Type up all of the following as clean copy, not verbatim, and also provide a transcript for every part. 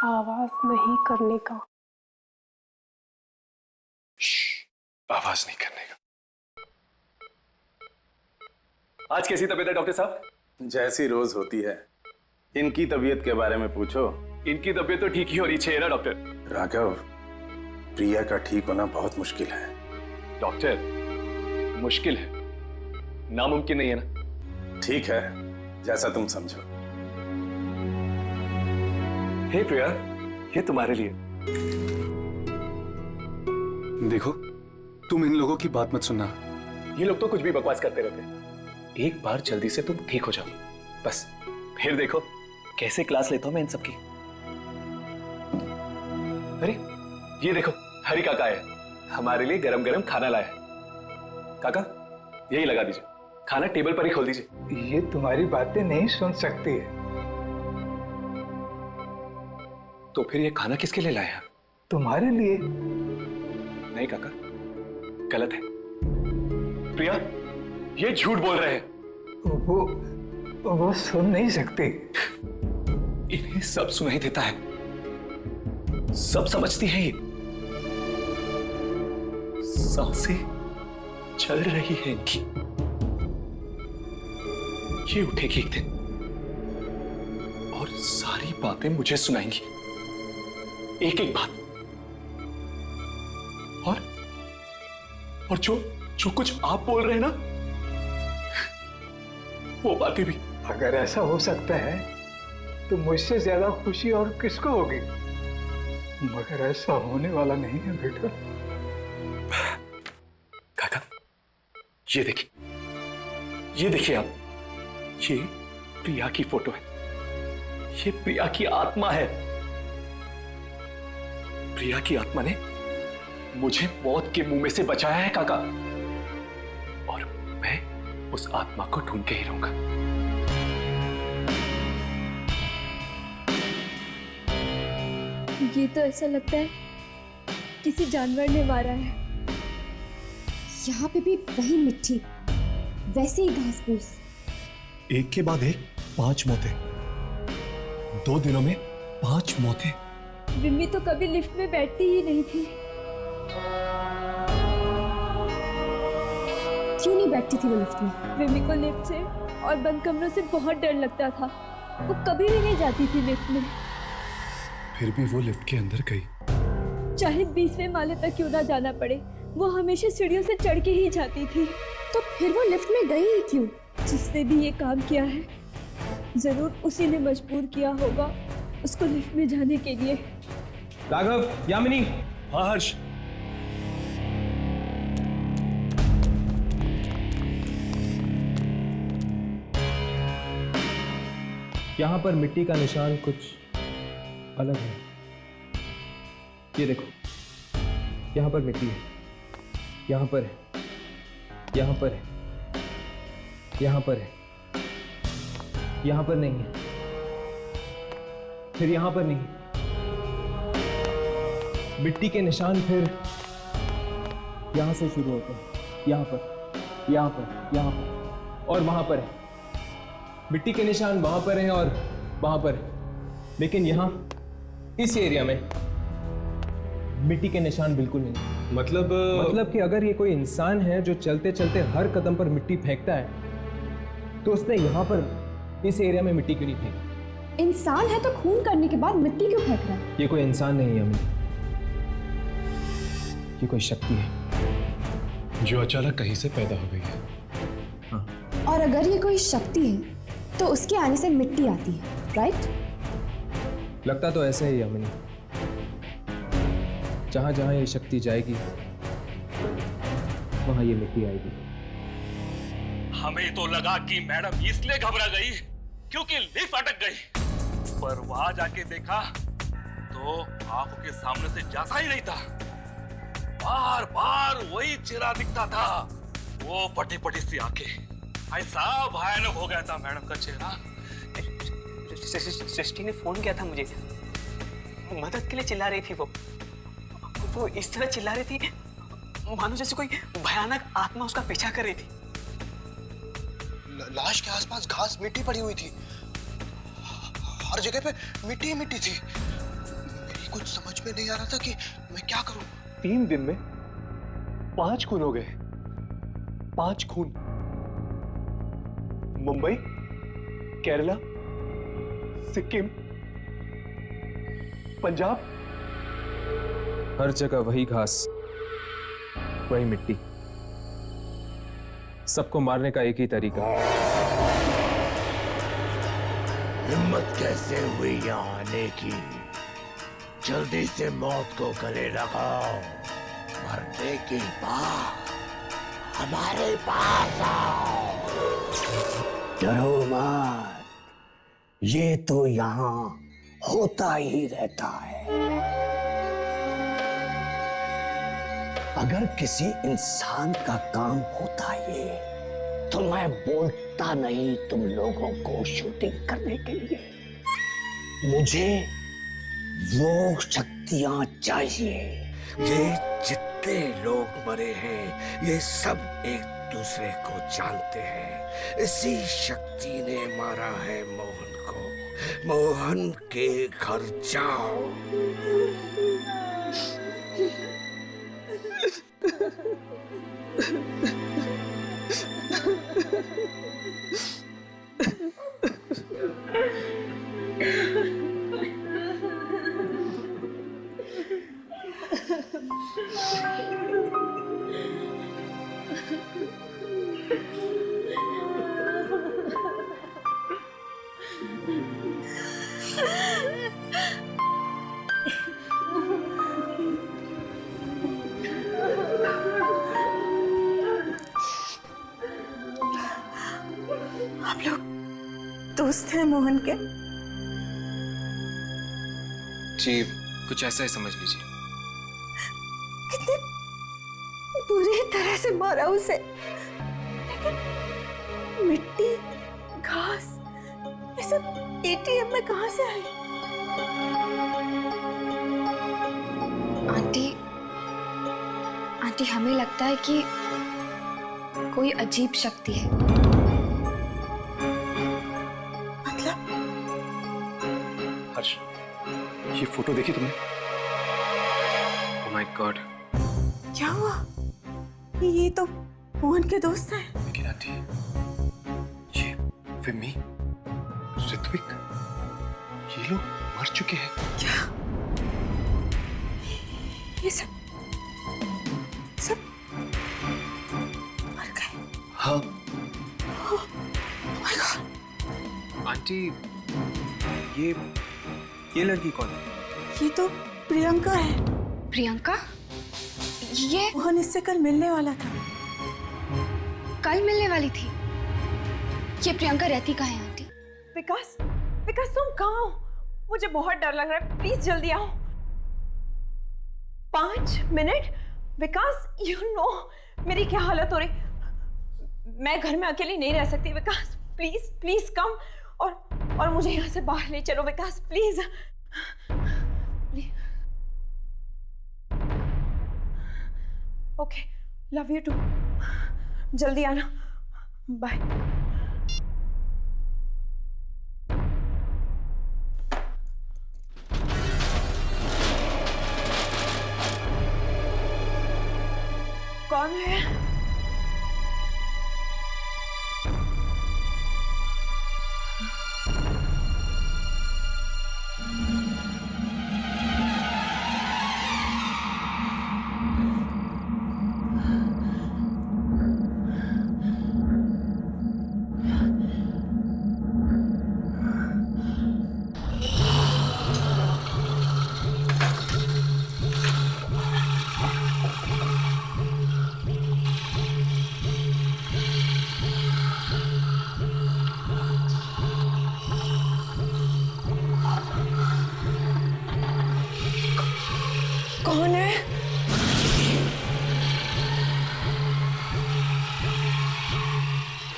आवाज नहीं करने का। आवाज नहीं करने का। आज कैसी तबीयत है डॉक्टर साहब? जैसी रोज होती है। इनकी तबीयत के बारे में पूछो। इनकी तबीयत तो ठीक ही होनी चाहिए ना डॉक्टर। राघव, प्रिया का ठीक होना बहुत मुश्किल है। डॉक्टर, मुश्किल है, नामुमकिन नहीं है ना? ठीक है, जैसा तुम समझो। हे प्रिया, ये तुम्हारे लिए। देखो, तुम इन लोगों की बात मत सुनना। ये लोग तो कुछ भी बकवास करते रहते हैं। एक बार जल्दी से तुम ठीक हो जाओ बस, फिर देखो कैसे क्लास लेता हूं मैं इन सबकी। अरे ये देखो, हरी काका है, हमारे लिए गरम गरम खाना लाया है। काका यही लगा दीजिए, खाना टेबल पर ही खोल दीजिए। ये तुम्हारी बातें नहीं सुन सकती है। तो फिर ये खाना किसके लिए लाया? तुम्हारे लिए। नहीं काका, गलत है। प्रिया, ये झूठ बोल रहे हैं। वो सुन नहीं सकती। इन्हें सब सुनाई देता है, सब समझती है। ये सांसें चल रही है इनकी। ये उठेगी एक दिन और सारी बातें मुझे सुनाएंगी, एक एक बात। और जो कुछ आप बोल रहे हैं ना, वो बातें भी। अगर ऐसा हो सकता है तो मुझसे ज्यादा खुशी और किसको होगी, मगर ऐसा होने वाला नहीं है बेटा। काका, ये देखिए आप, ये प्रिया की फोटो है। ये प्रिया की आत्मा है। प्रिया की आत्मा ने मुझे मौत के मुंह में से बचाया है काका, और मैं उस आत्मा को ढूंढ के ही रहूंगा। ये तो ऐसा लगता है किसी जानवर ने मारा है। यहाँ पे भी वही मिट्टी, वैसे ही घास फूस। एक के बाद एक 5 मौतें, 2 दिनों में 5 मौतें। विम्मी तो कभी लिफ्ट में बैठती ही नहीं थी। क्यों नहीं बैठती थी वो लिफ्ट में? विम्मी को लिफ्ट से और बंद कमरों से बहुत डर लगता था। वो कभी भी नहीं जाती थी लिफ्ट में, फिर भी वो लिफ्ट के अंदर गई। चाहे 20वें माले तक क्यों ना जाना पड़े, वो हमेशा सीढ़ियों से चढ़ के ही जाती थी। तो फिर वो लिफ्ट में गई ही क्यों? जिसने भी ये काम किया है, जरूर उसी ने मजबूर किया होगा उसको लिफ्ट में जाने के लिए। राघव, यामिनी। हाँ हर्ष। यहाँ पर मिट्टी का निशान कुछ अलग है। ये देखो, यहाँ पर मिट्टी है, यहाँ पर है, यहाँ पर है, यहाँ पर है, यहाँ पर नहीं है, फिर यहाँ पर नहीं है। मिट्टी के निशान फिर यहाँ से शुरू होते हैं, यहाँ पर, यहाँ पर, यहाँ पर और वहाँ पर है। मिट्टी के निशान वहां पर हैं और वहां पर है। लेकिन यहाँ इस एरिया में मिट्टी के निशान बिल्कुल नहीं। मतलब कि अगर ये कोई इंसान है जो चलते चलते हर कदम पर मिट्टी फेंकता है, तो उसने यहाँ पर इस एरिया में मिट्टी क्यों नहीं फेंकी? इंसान है तो खून करने के बाद मिट्टी क्यों फेंक रहा है? ये कोई इंसान नहीं है अमित, ये कोई शक्ति है जो अचानक कहीं से पैदा हो गई है। हाँ। और अगर ये कोई शक्ति है तो उसके आने से मिट्टी आती है, राइट? लगता तो ऐसा ही अमिनी। जहां जहां ये शक्ति जाएगी वहां ये मिट्टी आएगी। हमें तो लगा कि मैडम इसलिए घबरा गई क्योंकि लिफ्ट अटक गई, पर वहां जाके देखा तो आंखों के सामने से जाता ही नहीं था। बार बार वही चेहरा दिखता था, वो पटी पटी सी आंखें। ऐसा भयानक हो गया था मैडम का चेहरा। सृष्टि ने फोन किया था मुझे, मदद के लिए चिल्ला रही थी। वो इस तरह चिल्ला रही थी मानो जैसे कोई भयानक आत्मा उसका पीछा कर रही थी। लाश के आसपास घास मिट्टी पड़ी हुई थी, हर जगह पे मिट्टी ही मिट्टी थी। अभी कुछ समझ में नहीं आ रहा था कि मैं क्या करूं। 3 दिन में 5 खून हो गए। 5 खून। मुंबई, केरला, सिक्किम, पंजाब। हर जगह वही घास, वही मिट्टी। सबको मारने का एक ही तरीका। हिम्मत कैसे हुई यहाँ आने की? जल्दी से मौत को गले लगाओ। मरने के बाद हमारे पास आओ। डरो मत, ये तो यहाँ होता ही रहता है। अगर किसी इंसान का काम होता ये, तो मैं बोलता नहीं तुम लोगों को शूटिंग करने के लिए। मुझे वो शक्तियां चाहिए। ये जितने लोग मरे हैं, ये सब एक दूसरे को जानते हैं। इसी शक्ति ने मारा है मोहन को। मोहन के घर जाओ। आप लोग दोस्त हैं मोहन के? जी, कुछ ऐसा ही समझ लीजिए। कितने बुरी तरह से मारा उसे, लेकिन मिट्टी, घास, ये सब एटीएम में कहां से आई? आंटी हमें लगता है कि कोई अजीब शक्ति है। मतलब? हर्ष, ये फोटो देखी तुमने? Oh my God. क्या हुआ? ये तो मोहन के दोस्त हैं। लेकिन आंटी, ये विम्मी, ऋत्विक, ये लोग मर चुके हैं। क्या? ये सब मर गए? हाँ। Oh my God! आंटी, ये लड़की कौन है? ये तो प्रियंका है। प्रियंका? ये मोहन इससे कल मिलने वाला था। कल मिलने वाली थी? ये प्रियंका रहती कहाँ है आंटी? विकास, विकास तुम कहाँ हो? मुझे बहुत डर लग रहा है, प्लीज जल्दी आओ। 5 मिनट? विकास, यू नो मेरी क्या हालत हो रही। मैं घर में अकेली नहीं रह सकती। विकास प्लीज प्लीज कम, और मुझे यहाँ से बाहर ले चलो Vikas, please. Okay, love you too. जल्दी आना, बाय। कौन है? कौन है?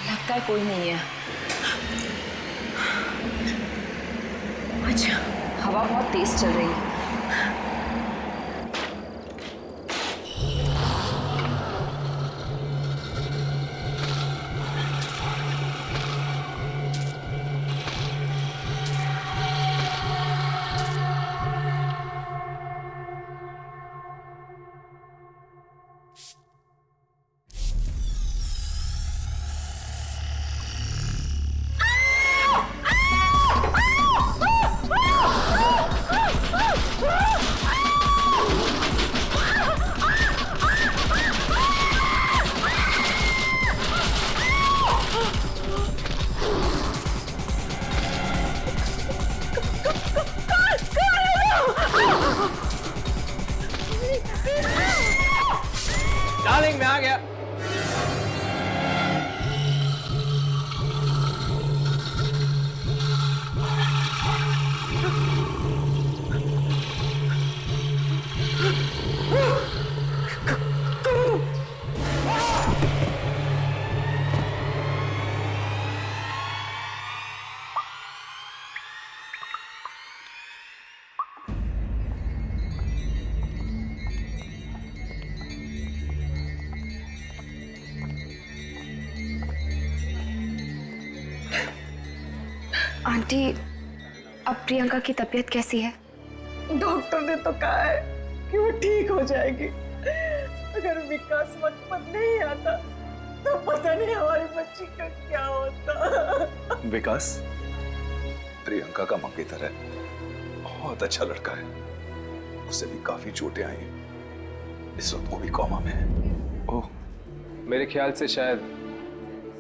लगता है कोई नहीं है। अच्छा, हवा बहुत तेज चल रही है। आंटी, अब प्रियंका की तबीयत कैसी है? डॉक्टर ने तो कहा है कि वो ठीक हो जाएगी। अगर विकास वक्त पर नहीं आता तो पता नहीं हमारी बच्ची का क्या होता। विकास प्रियंका का मंगेतर है, बहुत अच्छा लड़का है, उसे भी काफी चोटें आई हैं। इस वक्त वो भी कोमा में है। ओह, मेरे ख्याल से शायद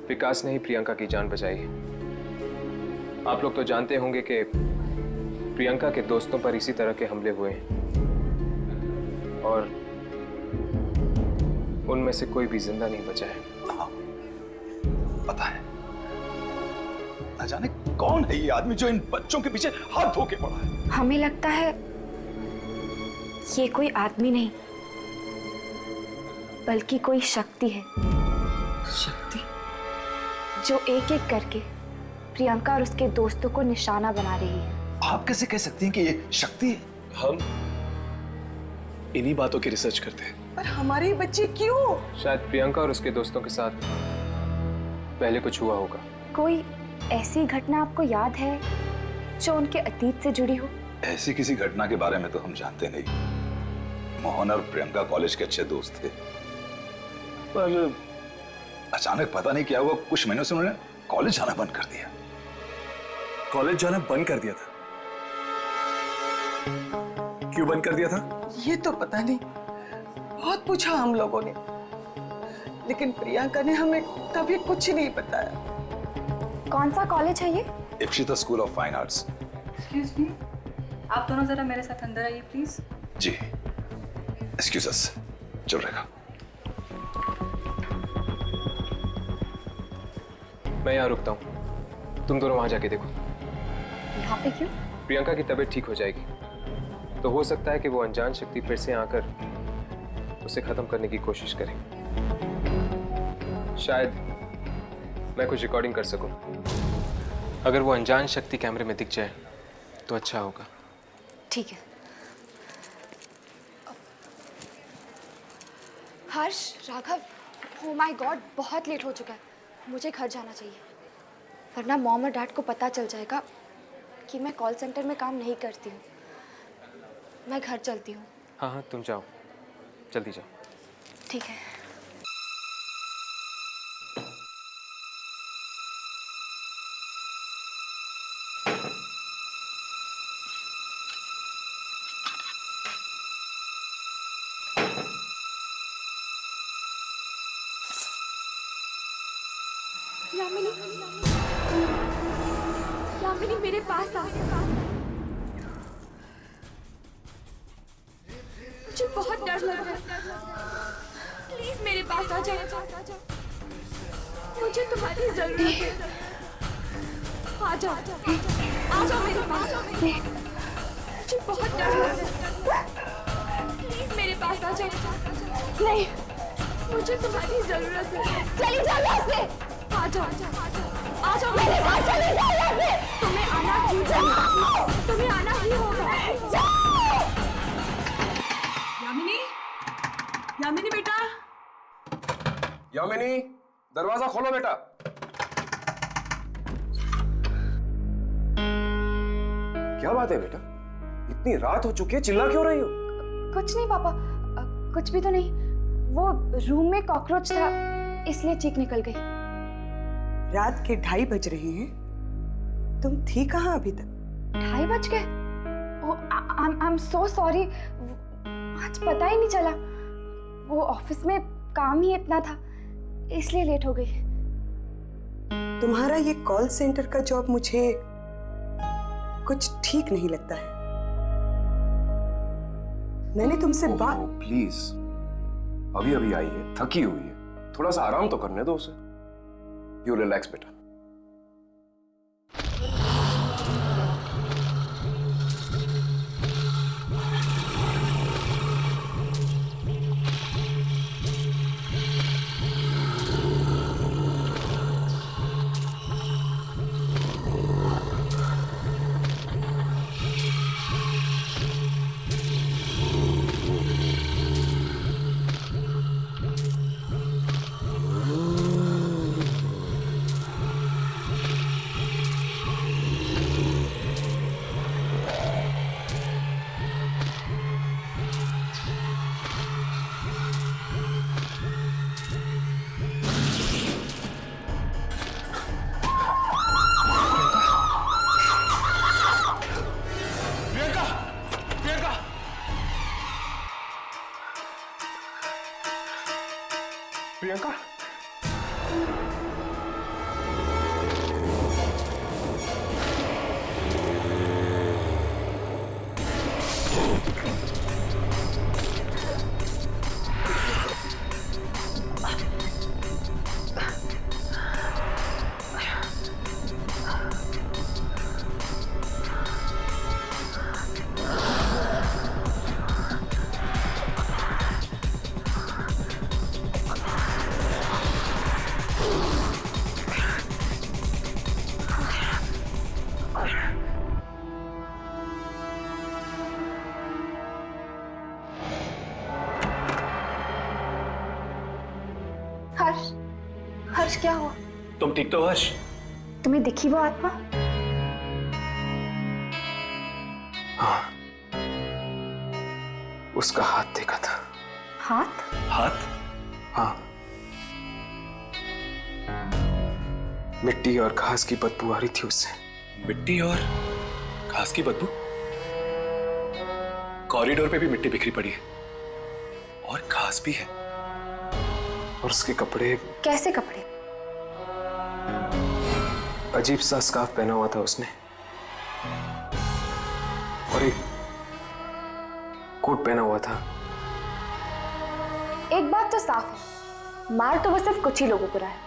विकास ने ही प्रियंका की जान बचाई है। आप लोग तो जानते होंगे कि प्रियंका के दोस्तों पर इसी तरह के हमले हुए हैं और उनमें से कोई भी जिंदा नहीं बचा है। पता है, न जाने कौन है ये आदमी जो इन बच्चों के पीछे हाथ धो के पड़ा है। हमें लगता है ये कोई आदमी नहीं बल्कि कोई शक्ति है। शक्ति? जो एक एक करके प्रियंका और उसके दोस्तों को निशाना बना रही है। आप कैसे कह सकती हैं कि ये शक्ति है? हम इन्हीं बातों की रिसर्च करते हैं। पर हमारे बच्चे क्यों? शायद प्रियंका और उसके दोस्तों के साथ पहले कुछ हुआ होगा। कोई ऐसी घटना आपको याद है जो उनके अतीत से जुड़ी हो? ऐसी किसी घटना के बारे में तो हम जानते नहीं। मोहन और प्रियंका कॉलेज के अच्छे दोस्त थे, पर अचानक पता नहीं क्या हुआ, कुछ महीनों से उन्होंने कॉलेज जाना बंद कर दिया। कॉलेज जाना बंद कर दिया था? क्यों बंद कर दिया था? ये तो पता नहीं, बहुत पूछा हम लोगों ने, लेकिन प्रियंका ने हमें कभी कुछ नहीं बताया। कौन सा कॉलेज है ये? Ipsita school of fine arts. Excuse me, आप दोनों जरा मेरे साथ अंदर आइए प्लीज। जी, एक्सक्यूज अस, चल रहेगा। मैं यहाँ रुकता हूँ, तुम दोनों वहां जाके देखो। यहाँ पे क्यों? प्रियंका की तबीयत ठीक हो जाएगी तो हो सकता है कि वो अनजान शक्ति फिर से आकर उसे खत्म करने की कोशिश करे। शायद मैं कुछ रिकॉर्डिंग कर सकूं। अगर वो अनजान शक्ति कैमरे में दिख जाए तो अच्छा होगा। ठीक है। हर्ष, राघव, ओह माय गॉड, बहुत लेट हो चुका है, मुझे घर जाना चाहिए, वरना मॉम और डैड को पता चल जाएगा कि मैं कॉल सेंटर में काम नहीं करती हूँ। मैं घर चलती हूँ। हाँ हाँ, तुम जाओ, जल्दी जाओ। ठीक है। यामिनी, मेरे पास आ। मुझे बहुत डर लग रहा है, प्लीज मेरे पास आ जाओ, मुझे तुम्हारी जरूरत है। आ जाओ, आ जाओ मेरे पास। मुझे बहुत डर लग रहा है, प्लीज मेरे पास आ जाओ। नहीं, मुझे तुम्हारी जरूरत है। चली जाओ यहाँ से। आ जाओ, आ जाओ मेरे पास, चली जाओ यहाँ से। तुम्हें आना ही होगा, तुम्हें आना ही होगा। यामिनी, यामिनी बेटा। यामिनी, दरवाजा खोलो बेटा। क्या बात है बेटा, इतनी रात हो चुकी है, चिल्ला क्यों रही हो? कुछ नहीं पापा, कुछ भी तो नहीं। वो रूम में कॉकरोच था, इसलिए चीख निकल गई। रात के 2:30 बज रहे हैं, तुम थी कहाँ अभी तक? 2:30 बज गए? आई एम सो सॉरी, आज पता ही नहीं चला। वो ऑफिस में काम ही इतना था, इसलिए लेट हो गई। तुम्हारा ये कॉल सेंटर का जॉब मुझे कुछ ठीक नहीं लगता है। मैंने तुमसे बात। प्लीज, अभी अभी आई है, थकी हुई है, थोड़ा सा आराम तो करने दो उसे। यू रिलैक्स बेटा। हर्ष क्या हुआ? तुम ठीक तो हर्ष? तुम्हें दिखी वो आत्मा? हाँ, उसका हाथ देखा था। हाथ? हाथ? हाँ, मिट्टी और घास की बदबू आ रही थी उससे। मिट्टी और घास की बदबू? कॉरिडोर पे भी मिट्टी बिखरी पड़ी है और घास भी है। और उसके कपड़े? कैसे कपड़े? अजीब सा स्कार्फ पहना हुआ था उसने और एक कोट पहना हुआ था। एक बात तो साफ है, मार तो वो सिर्फ कुछ ही लोगों को रहा है,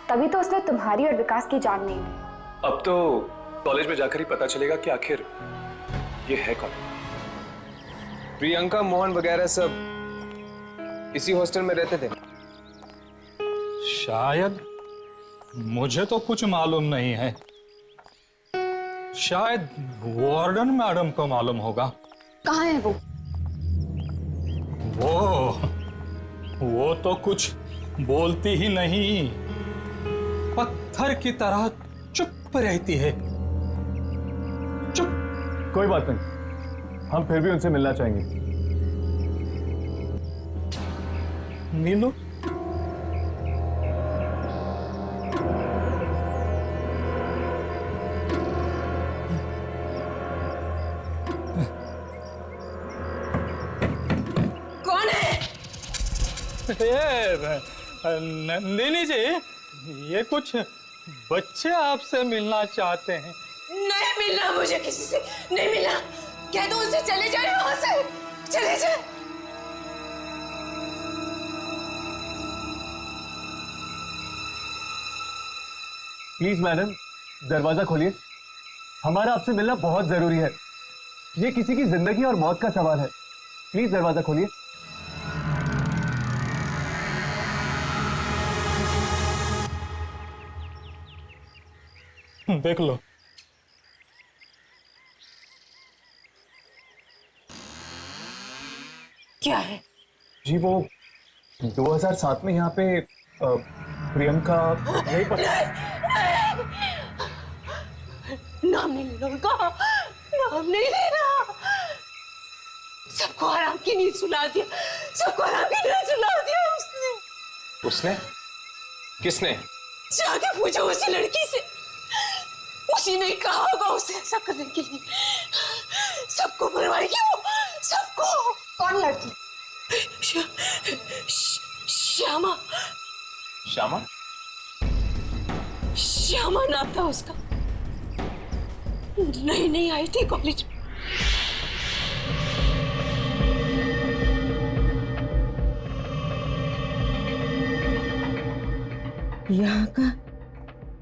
तभी तो उसने तुम्हारी और विकास की जान नहीं ली। अब तो कॉलेज में जाकर ही पता चलेगा कि आखिर ये है कौन। प्रियंका, मोहन वगैरह सब इसी हॉस्टल में रहते थे। शायद, मुझे तो कुछ मालूम नहीं है। शायद वार्डन मैडम को मालूम होगा। कहाँ है वो? वो तो कुछ बोलती ही नहीं, पत्थर की तरह चुप रहती है। चुप। कोई बात नहीं, हम फिर भी उनसे मिलना चाहेंगे। नीलू, कौन है? नंदिनी जी, ये कुछ बच्चे आपसे मिलना चाहते हैं। नहीं मिलना मुझे किसी से, नहीं मिलना। कह दो उनसे चले जाए वहां से, चले जाए। प्लीज मैडम, दरवाजा खोलिए। हमारा आपसे मिलना बहुत जरूरी है। ये किसी की जिंदगी और मौत का सवाल है। प्लीज दरवाजा खोलिए। देख लो। क्या है? जी वो 2007 में यहाँ पे प्रियंका यही पर... नाम नहीं लेना उनका, नाम नहीं लेना। सबको आराम की नींद सुला दिया, सबको आराम की नींद सुला दिया उसने। किसने? जाके पूछो उसी लड़की से, उसी ने कहा होगा उसे ऐसा करने के लिए। सबको मरवाएगी वो, सबको। कौन लड़की? श्यामा। श्यामा? श्यामा नाम था उसका, नहीं आई थी कॉलेज में। यहाँ का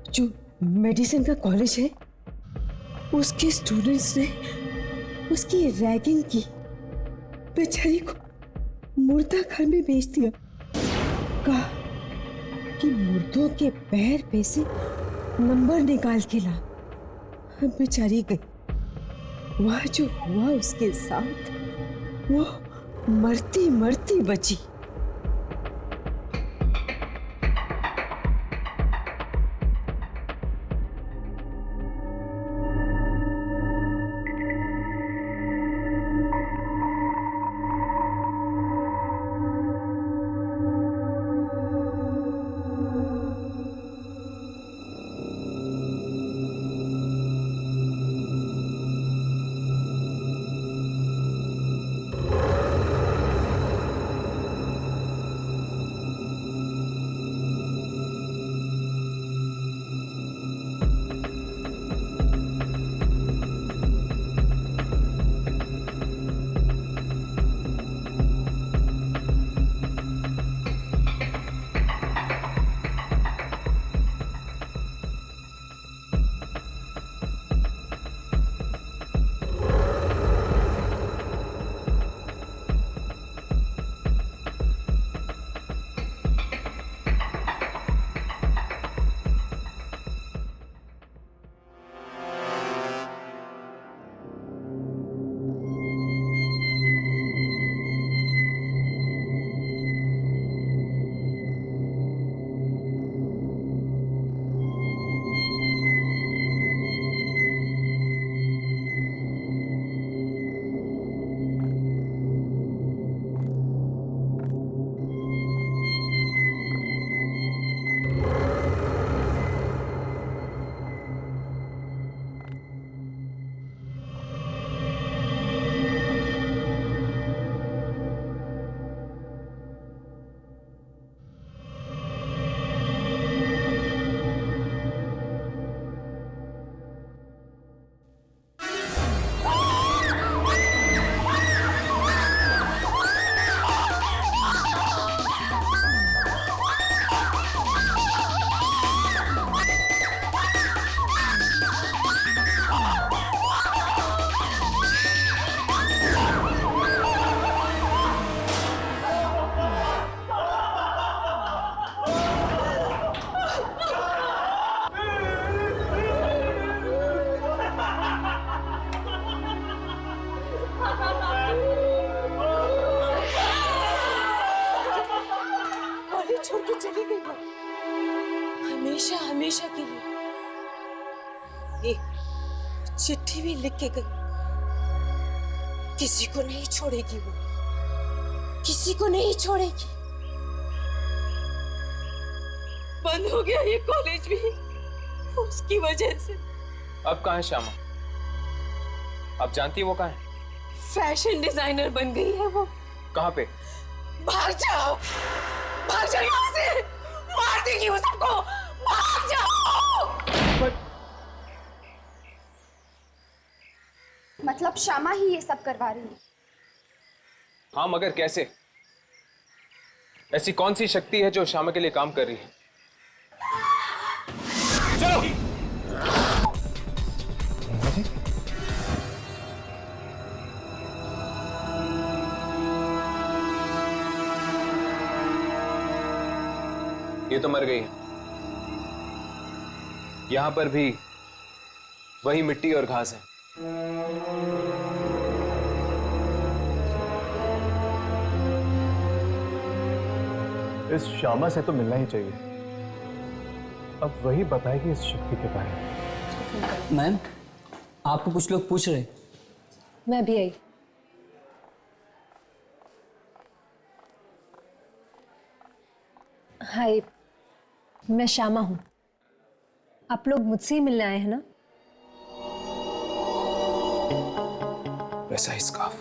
जो मेडिसिन का कॉलेज है, उसके स्टूडेंट्स ने उसकी रैगिंग की, बेचारी को मुर्दा घर में बेच दिया। कहा कि मुर्दों के पैर पे से नंबर निकाल के ला। बेचारी गई, वह जो हुआ उसके साथ, वो मरती मरती बची। हमेशा हमेशा के लिए एक चिट्ठी भी लिख के गई। किसी को नहीं छोड़ेगी वो, किसी को नहीं छोड़ेगी। बंद हो गया ये कॉलेज भी उसकी वजह से। अब कहाँ है श्यामा? आप जानती है वो कहाँ है? फैशन डिजाइनर बन गई है वो। कहाँ पे? भाग जाओ यहाँ से, मार देगी वो सबको, भाग जाओ। मतलब श्यामा ही ये सब करवा रही है? हाँ, मगर कैसे? ऐसी कौन सी शक्ति है जो श्यामा के लिए काम कर रही है? चलो। ये तो मर गई है। यहां पर भी वही मिट्टी और घास है। इस श्यामा से तो मिलना ही चाहिए। अब वही बताएगी इस शक्ति के बारे में। मैम, आपको कुछ लोग पूछ रहे। मैं भी आई। हाय, मैं श्यामा हूं। आप लोग मुझसे ही मिलने आए हैं ना? वैसा ही स्कार्फ।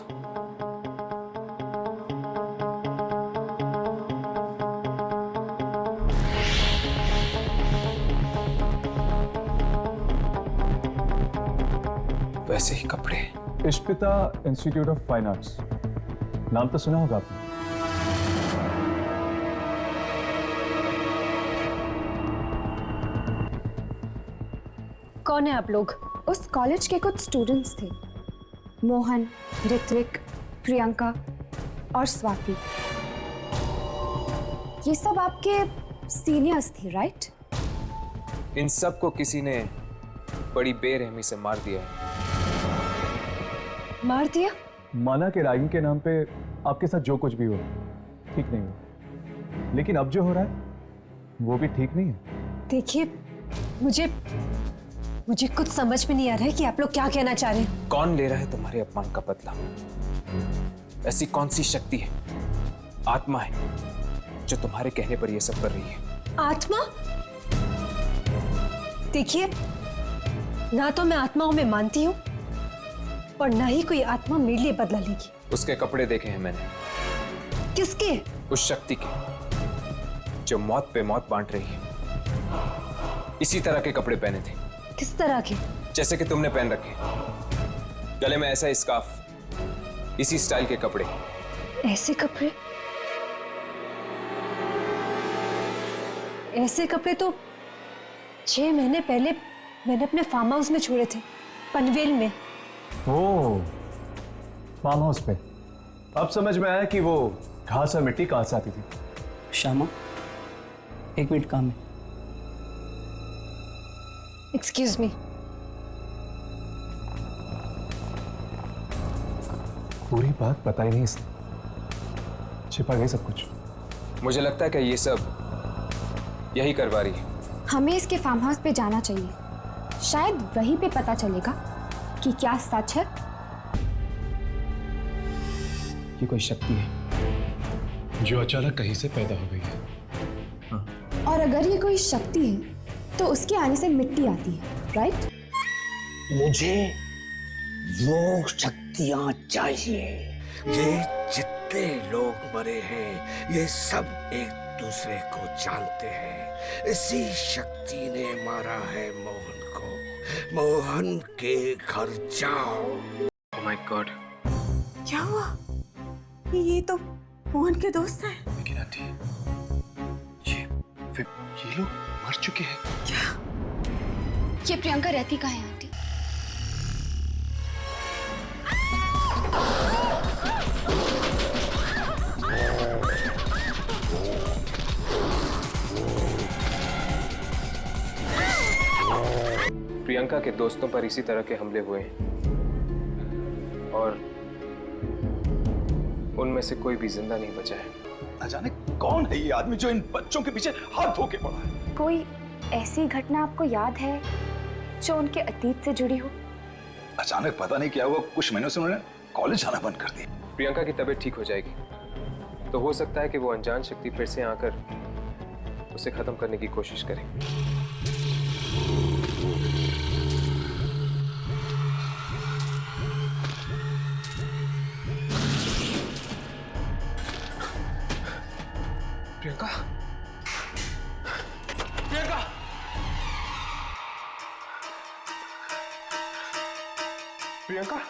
वैसे ही कपड़े। इश्पिता इंस्टीट्यूट ऑफ फाइन आर्ट्स, नाम तो सुना होगा आपने। कौन है आप लोग? उस कॉलेज के कुछ स्टूडेंट्स थे, मोहन, ऋत्विक, प्रियंका और स्वाति। ये सब आपके सीनियर्स थे, राइट? इन सब को किसी ने बड़ी बेरहमी से मार दिया है। मार दिया? माना कि रैगिंग के नाम पे आपके साथ जो कुछ भी हो ठीक नहीं हो, लेकिन अब जो हो रहा है वो भी ठीक नहीं है। देखिए, मुझे कुछ समझ में नहीं आ रहा है कि आप लोग क्या कहना चाह रहे हैं। कौन ले रहा है तुम्हारे अपमान का बदला? ऐसी कौन सी शक्ति है, आत्मा है, जो तुम्हारे कहने पर ये सब कर रही है? आत्मा? देखिए, ना तो मैं आत्माओं में मानती हूँ और ना ही कोई आत्मा मेरे लिए बदला लेगी। उसके कपड़े देखे हैं मैंने। किसके? उस शक्ति के जो मौत पे मौत बांट रही है। इसी तरह के कपड़े पहने थे। किस तरह के? जैसे कि तुमने पहन रखे, गले में ऐसा स्कार्फ, इसी स्टाइल के कपड़े। ऐसे कपड़े? ऐसे कपड़े तो 6 महीने पहले मैंने अपने फार्म हाउस में छोड़े थे, पनवेल में। ओह, फार्म हाउस पे। अब समझ में आया कि वो घास और मिट्टी कहां से आती थी। श्यामा, 1 मिनट काम है। Excuse me. पूरी बात बताई नहीं इसने, छिपा गई सब कुछ। मुझे लगता है कि ये सब यही करवा रही है। हमें इसके फार्म हाउस पे जाना चाहिए, शायद वहीं पे पता चलेगा कि क्या सच है। ये कोई शक्ति है जो अचानक कहीं से पैदा हो गई है। और अगर ये कोई शक्ति है तो उसके आने से मिट्टी आती है, राइट? मुझे वो शक्तियां चाहिए। ये जितने लोग मरे हैं, ये सब एक दूसरे को जानते हैं। इसी शक्ति ने मारा है मोहन को। मोहन के घर जाओ। ओह माय गॉड, क्या हुआ? ये तो मोहन के दोस्त हैं। लेकिन आंटी, ये लोग मर चुके हैं। क्या? ये प्रियंका रहती कहाँ है आंटी? प्रियंका के दोस्तों पर इसी तरह के हमले हुए हैं और उनमें से कोई भी जिंदा नहीं बचा है। न जाने कौन है ये आदमी जो इन बच्चों के पीछे हाथ धो के पड़ा है। कोई ऐसी घटना आपको याद है जो उनके अतीत से जुड़ी हो? अचानक पता नहीं क्या हुआ, कुछ महीनों से उन्होंने कॉलेज आना बंद कर दिया। प्रियंका की तबीयत ठीक हो जाएगी तो हो सकता है कि वो अनजान शक्ति फिर से आकर उसे खत्म करने की कोशिश करे। प्रियंका, प्रियंका, प्रियंका,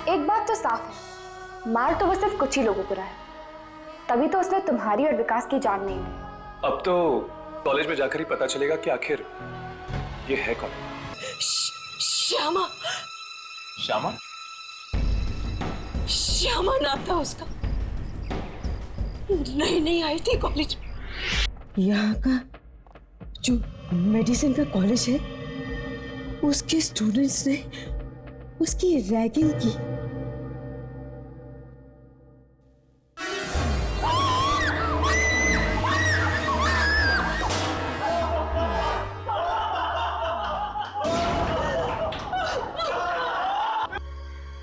एक बात तो साफ है, मार तो वो सिर्फ कुछ ही लोगों को रहा है, तभी तो उसने तुम्हारी और विकास की जान नहीं ली। अब तो कॉलेज में जाकर ही पता चलेगा कि आखिर ये है कौन। श्यामा, श्यामा? श्यामा नाम था उसका। नहीं आई थी कॉलेज में। यहाँ का जो मेडिसिन का कॉलेज है उसके स्टूडेंट्स ने उसकी रैगिंग की।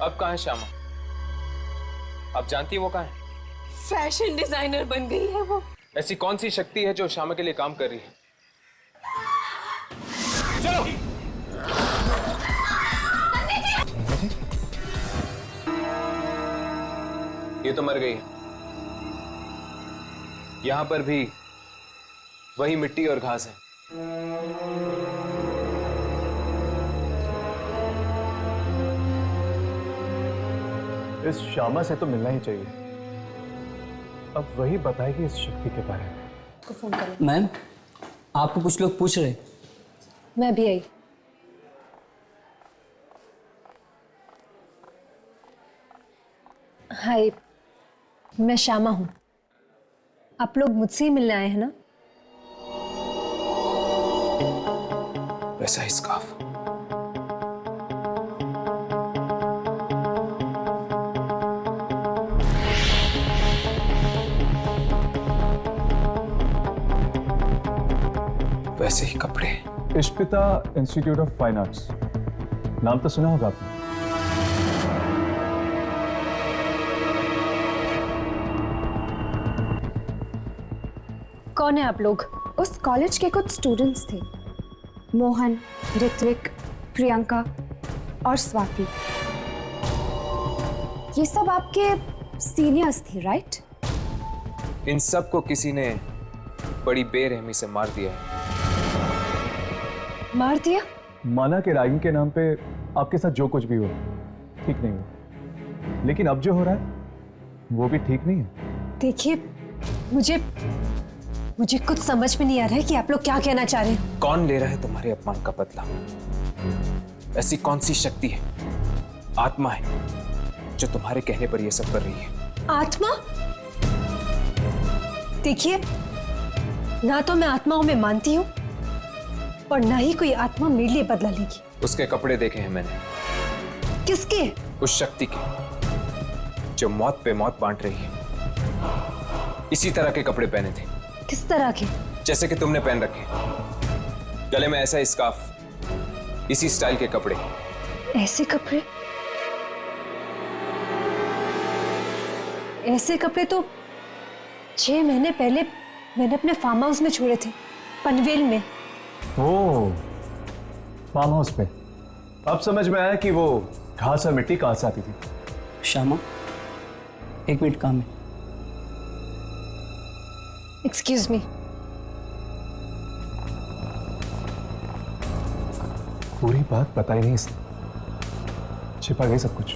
अब कहाँ है श्यामा? आप जानती है वो कहाँ है? फैशन डिजाइनर बन गई है वो। ऐसी कौन सी शक्ति है जो श्यामा के लिए काम कर रही है? चलो। ये तो मर गई है। यहां पर भी वही मिट्टी और घास है। इस श्यामा से तो मिलना ही चाहिए। अब वही बताएगी इस शक्ति के बारे में। मैम, आपको कुछ लोग पूछ रहे। मैं भी आई। हाय, मैं श्यामा हूं। आप लोग मुझसे ही मिलने आए हैं ना? वैसा ही स्कार्फ। वैसे ही कपड़े। इश्पिता इंस्टीट्यूट ऑफ फाइन आर्ट्स, नाम तो सुना होगा आपने। कौन है आप लोग? उस कॉलेज के कुछ स्टूडेंट्स थे, मोहन, ऋत्विक, प्रियंका और स्वाति। ये सब आपके सीनियर्स थे, राइट? इन सब को किसी ने बड़ी बेरहमी से मार दिया है। मार दिया? माना कि रैगिंग के नाम पे आपके साथ जो कुछ भी हुआ ठीक नहीं हुआ, लेकिन अब जो हो रहा है वो भी ठीक नहीं है। देखिए, मुझे कुछ समझ में नहीं आ रहा है कि आप लोग क्या कहना चाह रहे हैं। कौन ले रहा है तुम्हारे अपमान का बदला? ऐसी कौन सी शक्ति है, आत्मा है, जो तुम्हारे कहने पर यह सब कर रही है? आत्मा? देखिए, ना तो मैं आत्माओं में मानती हूँ और ना ही कोई आत्मा मेरे लिए बदला लेगी। उसके कपड़े देखे हैं मैंने। किसके? उस शक्ति के जो मौत पे मौत बांट रही है। इसी तरह के कपड़े पहने थे। किस तरह के? जैसे कि तुमने पहन रखे। गले में ऐसा स्कार्फ, इसी स्टाइल के कपड़े। ऐसे कपड़े? ऐसे कपड़े तो 6 महीने पहले मैंने अपने फार्म हाउस में छोड़े थे, पनवेल में। ओह, फार्म हाउस पे। अब समझ में आया कि वो घास और मिट्टी कहां से आती थी। श्यामा, 1 मिनट काम है। Excuse me. पूरी बात पता ही नहीं इसने, छिपा गई सब कुछ।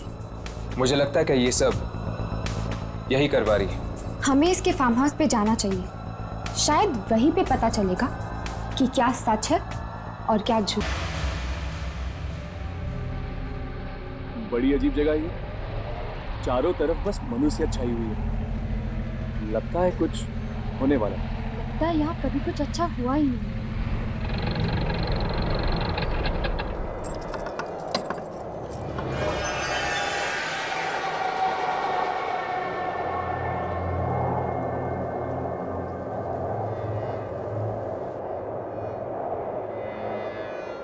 मुझे लगता है कि ये सब यही करवा रही है। हमें इसके फार्म हाउस पे जाना चाहिए। शायद वहीं पे पता चलेगा कि क्या सच है और क्या झूठ। बड़ी अजीब जगह ये, चारों तरफ बस मनुष्य छाई हुई है। लगता है कुछ होने वाला है। लगता है यहाँ कभी कुछ अच्छा हुआ ही नहीं।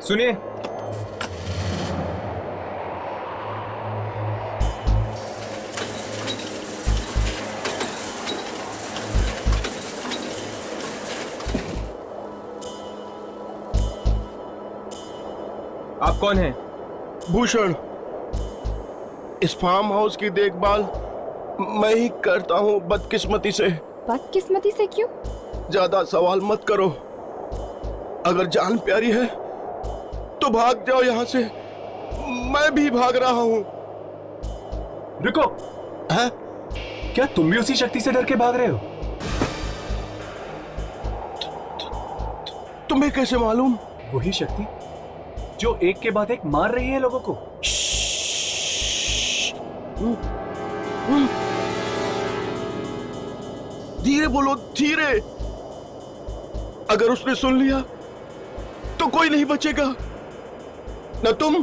सुनिए, आप कौन हैं? भूषण, इस फार्म हाउस की देखभाल मैं ही करता हूँ बदकिस्मती से। बदकिस्मती से क्यों? ज्यादा सवाल मत करो। अगर जान प्यारी है तो भाग जाओ यहाँ से। मैं भी भाग रहा हूँ। रुको। हैं? क्या तुम भी उसी शक्ति से डर के भाग रहे हो? तुम्हें कैसे मालूम? वही शक्ति जो एक के बाद एक मार रही है लोगों को। धीरे बोलो, धीरे। अगर उसने सुन लिया तो कोई नहीं बचेगा, न तुम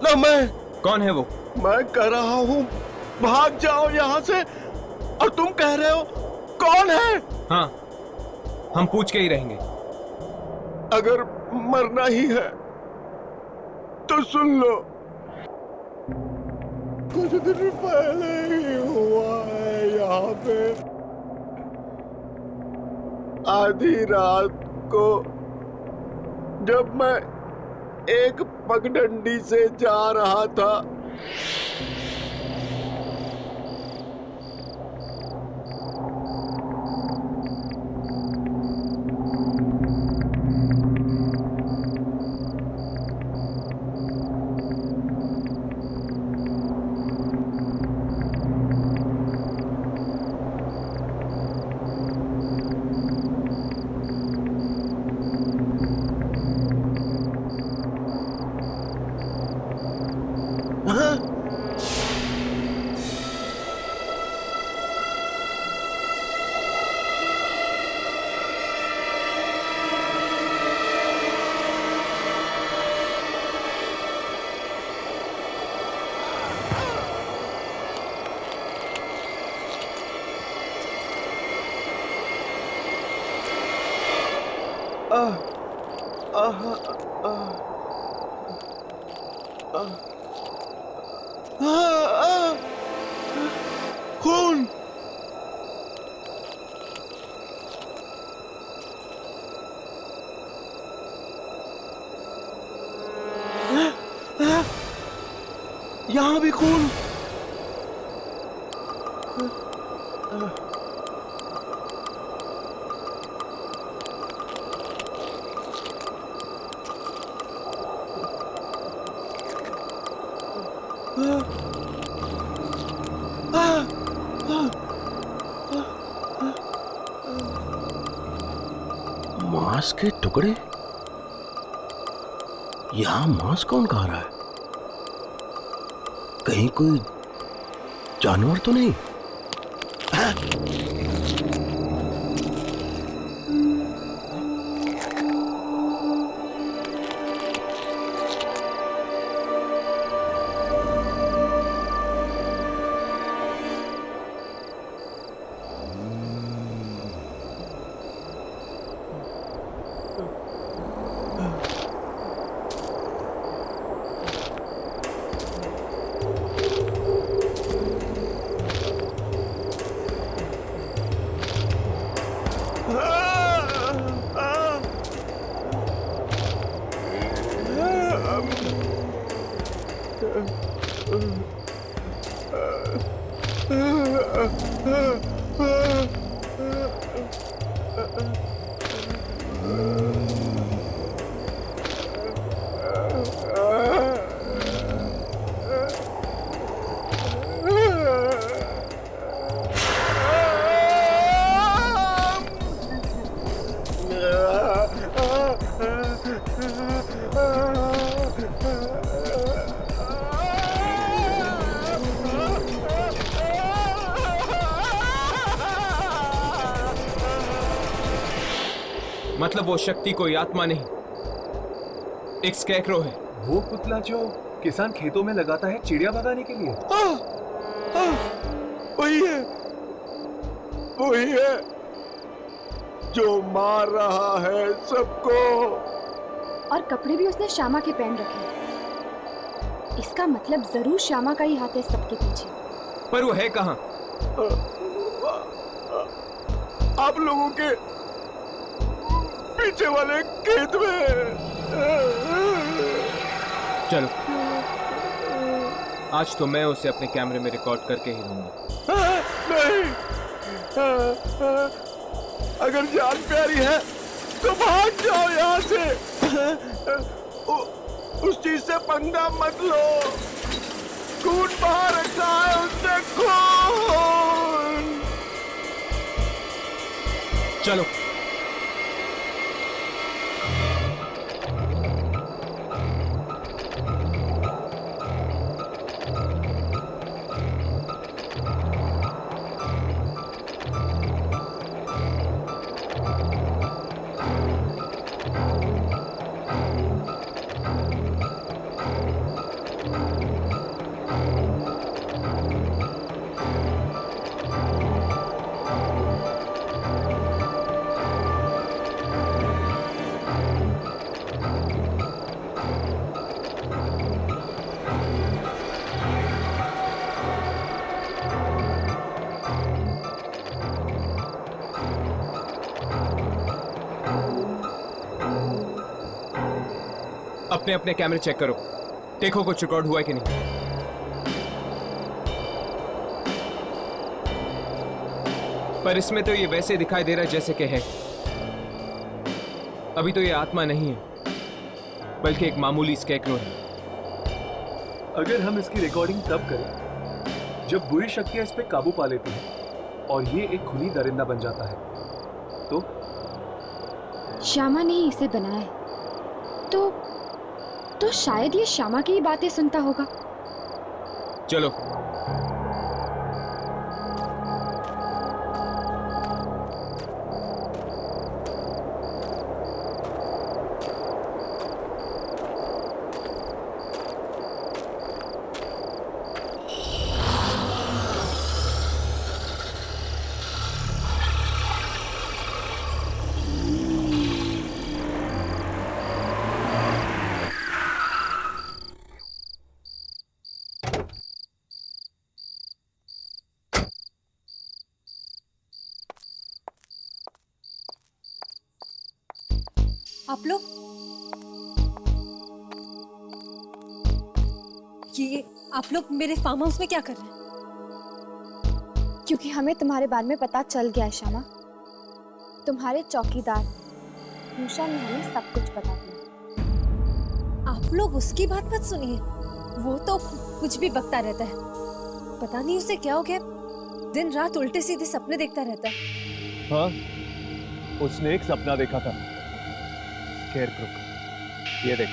न मैं। कौन है वो? मैं कह रहा हूं भाग जाओ यहां से, और तुम कह रहे हो कौन है? हाँ, हम पूछ के ही रहेंगे। अगर मरना ही है तो सुन लो, कुछ दिन पहले ही हुआ है यहाँ पे। आधी रात को जब मैं एक पगडंडी से जा रहा था, खून। यहाँ भी खून। मांस के टुकड़े। यहां मांस कौन खा रहा है? कहीं कोई जानवर तो नहीं? मतलब वो शक्ति कोई आत्मा नहीं, एक स्कैरक्रो है। वो पुतला जो किसान खेतों में लगाता है चिड़िया भगाने के लिए। वही है, वही है जो मार रहा है सबको। और कपड़े भी उसने श्यामा के पहन रखे हैं। इसका मतलब जरूर श्यामा का ही हाथ है सबके पीछे। पर वो है कहाँ? आप लोगों के पीछे वाले खेत में। चलो, आज तो मैं उसे अपने कैमरे में रिकॉर्ड करके ही रहूंगा। नहीं, अगर जान प्यारी है तो भाग जाओ यहाँ से। उस चीज से पंगा मत लो। खून बहा रखा है उसने, खून। चलो। अपने अपने कैमरे चेक करो, देखो कुछ रिकॉर्ड हुआ है कि नहीं। पर इसमें तो ये वैसे दिखाई दे रहा है जैसे कि है। अभी तो ये आत्मा नहीं है, बल्कि एक मामूली स्कैरक्रो है। अगर हम इसकी रिकॉर्डिंग तब करें जब बुरी शक्तियां इस पे काबू पा लेती हैं और ये एक खुली दरिंदा बन जाता है, तो श्यामा ने ही इसे बनाया है, तो शायद ये श्यामा की ही बातें सुनता होगा। चलो। आप लोग ये आप लोग मेरे फार्म हाउस में क्या कर रहे हैं? क्योंकि हमें तुम्हारे बारे में पता चल गया है श्यामा। तुम्हारे चौकीदार मूषा ने हमें सब कुछ बता दिया। आप लोग उसकी बात मत सुनिए, वो तो कुछ भी बकता रहता है। पता नहीं उसे क्या हो गया, दिन रात उल्टे सीधे सपने देखता रहता है। हाँ, उसने एक सपना देखा था स्कैरक्रो। ये देख।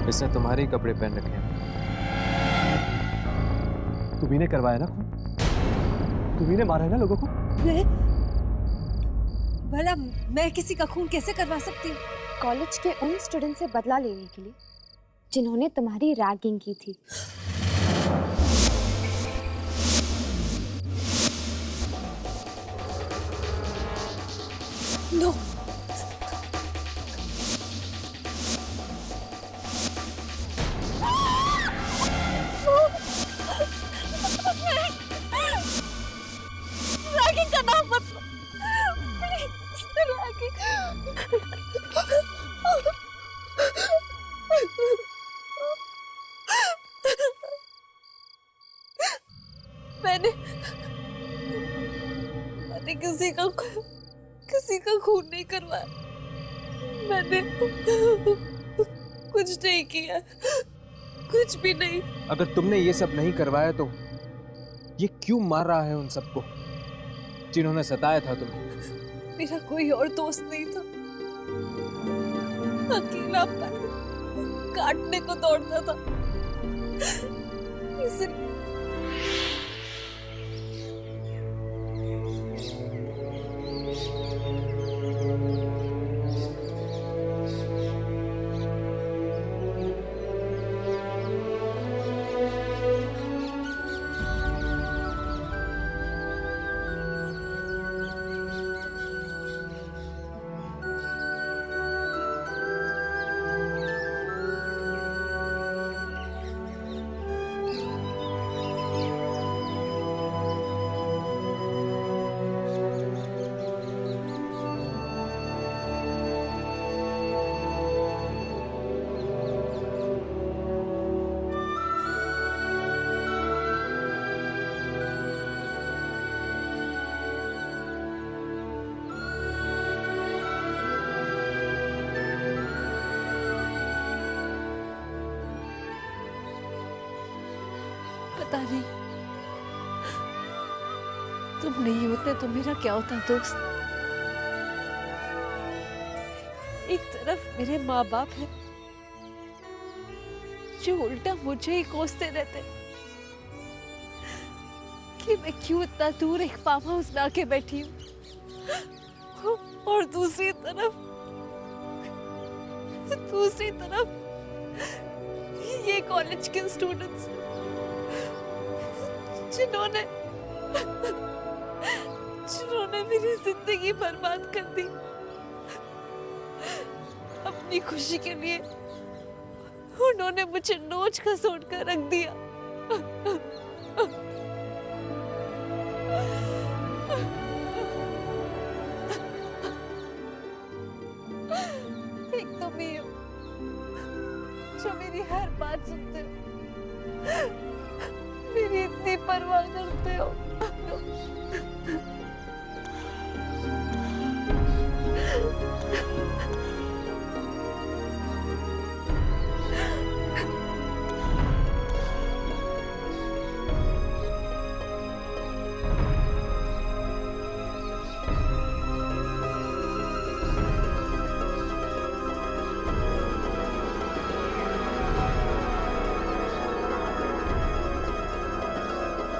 इसने तुम्हारे ही कपड़े पहन रखे हैं। तुम्ही ने करवाया ना खून? तुम्ही ने मारा है ना लोगों को? भला मैं किसी का खून कैसे करवा सकती हूँ? कॉलेज के उन स्टूडेंट से बदला लेने के लिए जिन्होंने तुम्हारी रैगिंग की थी। नो। रैगिंग का नाम मत लो। मैंने किसी का खून नहीं करवाया। मैंने कुछ नहीं किया, कुछ भी नहीं। अगर तुमने ये सब नहीं करवाया तो ये क्यों मार रहा है उन सबको जिन्होंने सताया था तुम्हें? मेरा कोई और दोस्त नहीं था, अकेला काटने को दौड़ता था। इसीलिए पता नहीं तुम नहीं होते तो मेरा क्या होता दोस्त। एक तरफ मेरे माँ बाप है जो उल्टा मुझे ही कोसते रहते कि मैं क्यों इतना दूर एक फार्म हाउस में आके बैठी हूँ, और दूसरी तरफ ये कॉलेज के स्टूडेंट्स जिन्होंने मेरी जिंदगी बर्बाद कर दी अपनी खुशी के लिए। उन्होंने मुझे नोच खसोट कर रख दिया। एक तो मैं हूँ जो मेरी हर बात सुनते हो, मेरी इतनी परवाह करते हो।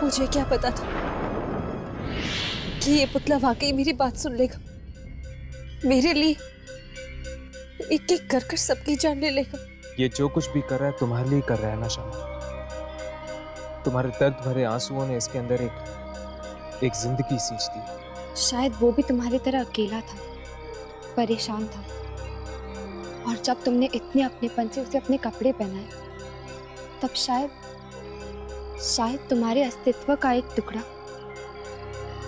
मुझे क्या पता था कि ये पुतला वाकई मेरी बात सुन लेगा, मेरे लिए एक एक कर सबकी जान ले लेगा। ये जो कुछ भी कर रहा है तुम्हारे लिए कर रहा है ना शमा। तुम्हारे दर्द भरे आंसुओं ने इसके अंदर एक जिंदगी सींच दी। शायद वो भी तुम्हारी तरह अकेला था, परेशान था, और जब तुमने इतने अपनेपन से उसे अपने कपड़े पहनाए तब शायद तुम्हारे अस्तित्व का एक टुकड़ा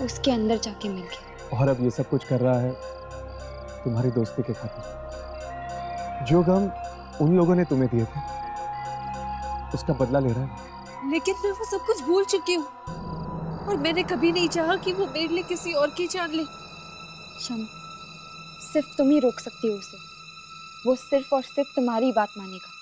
उसके अंदर जाके मिल गया। और अब ये सब कुछ कर रहा है तुम्हारी दोस्ती के खातिर। जो गम उन लोगों ने तुम्हें दिए थे उसका बदला ले रहा है। लेकिन मैं वो सब कुछ भूल चुकी हूँ, और मैंने कभी नहीं चाहा कि वो मेरे लिए किसी और की जान ले। शमा, सिर्फ तुम ही रोक सकती हो उसे। वो सिर्फ और सिर्फ तुम्हारी बात मानेगा।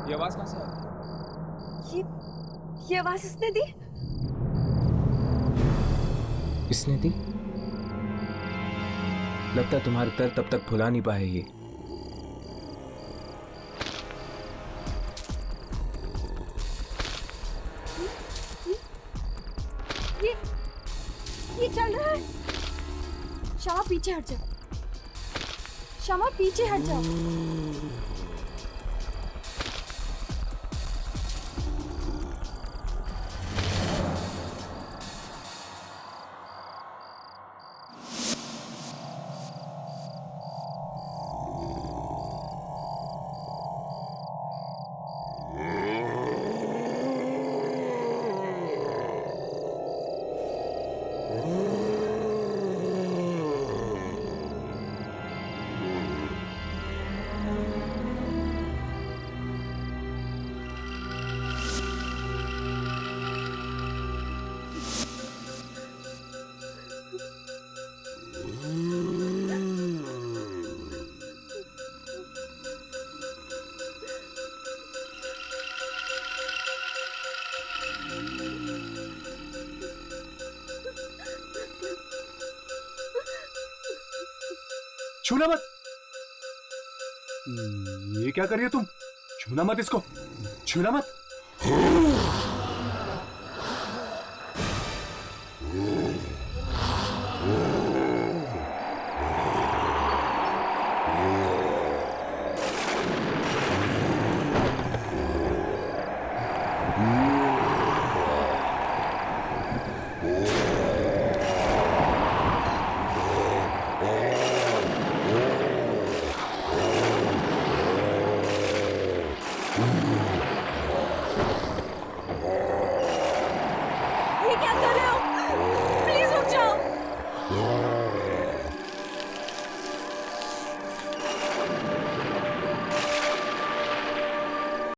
ये आवाज कहाँ से आ रही है? ये आवाज इसने दी? इसने दी? लगता है तुम्हारे दर्द तब तक भुला नहीं पाए ये। ये चल रहा है। शमा पीछे हट जाओ। शमा पीछे हट जाओ। छूना मत। ये क्या कर रही हो तुम? छूना मत इसको, छूना मत। ये क्या कर